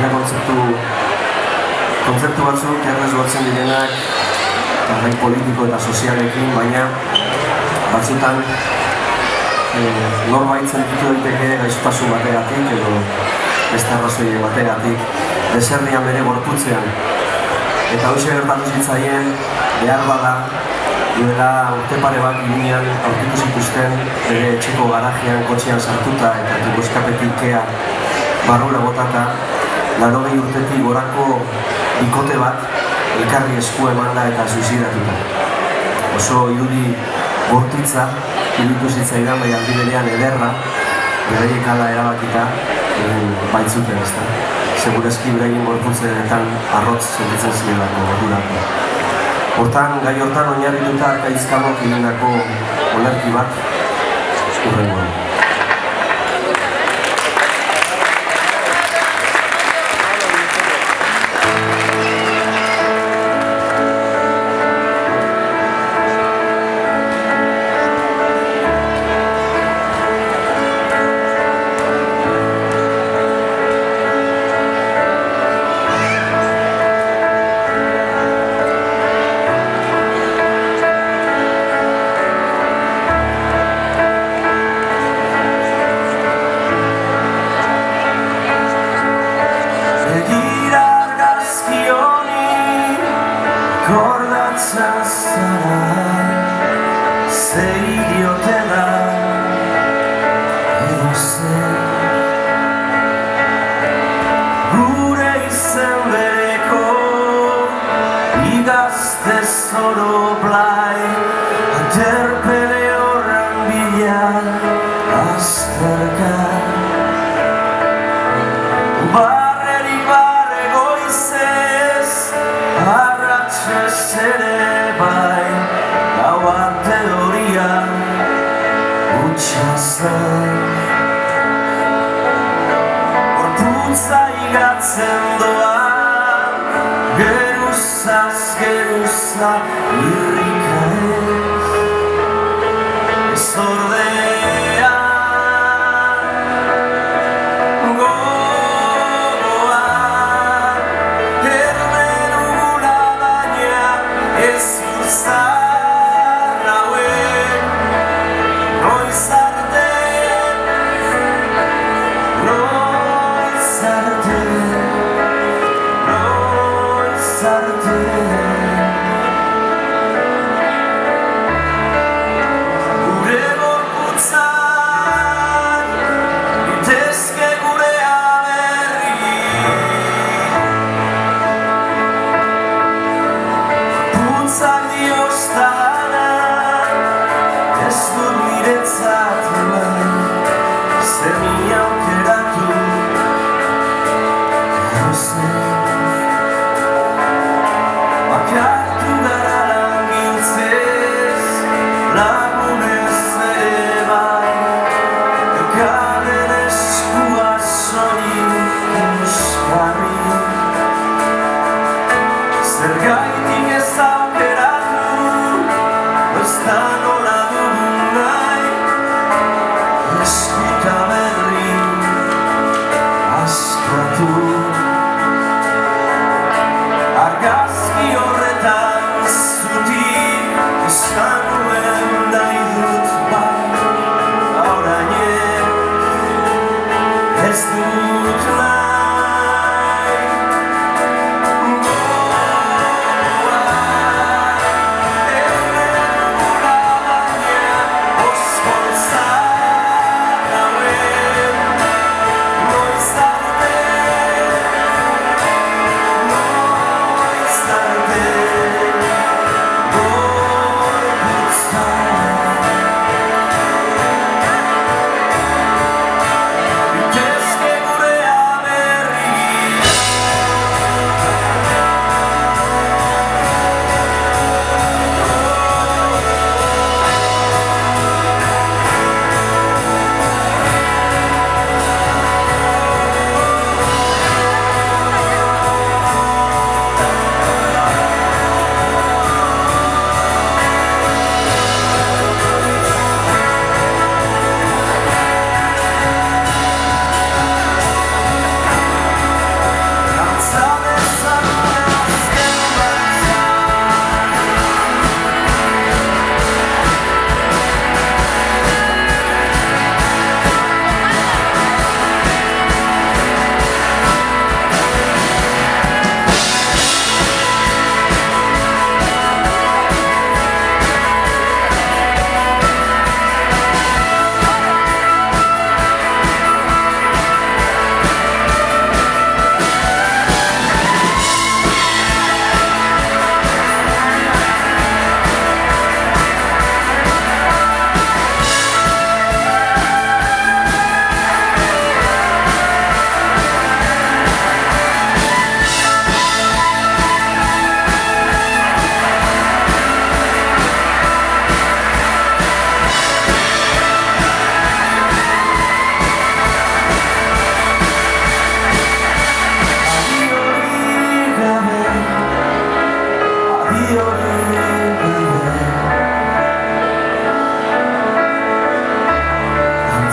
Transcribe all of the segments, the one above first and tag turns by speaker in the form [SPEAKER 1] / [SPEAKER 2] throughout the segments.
[SPEAKER 1] badira kontzeptu batzuk erraz batzen direnak gai politiko eta sozialekin, baina batzutan norbait sentitu daiteke gaixotasun bategatik edo beste arrazoi bategatik deserrian bere gorputzean. Eta hoxe gertatu zitzaien behar bada duela urte pare bat ginean aurkitu zituzten bere etxeko garajean kotxean sartuta eta tikoskapetik kea barrura botata 80 urtetik gorako bikote bat elkarri esku emanda eta suizidatuta. Oso irudi bortitza iruditu zitzaidan, bai aldi berean ederra, beraiek hala erabakita baitzuten, ezta. Segurazki beraien gorputzetan arrotz sentitzen zirelako ordurako. Hortan, gai hortan oinarrituta Arkaizkamok egindako olerki bat hurrengoan.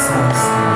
[SPEAKER 1] zaizte.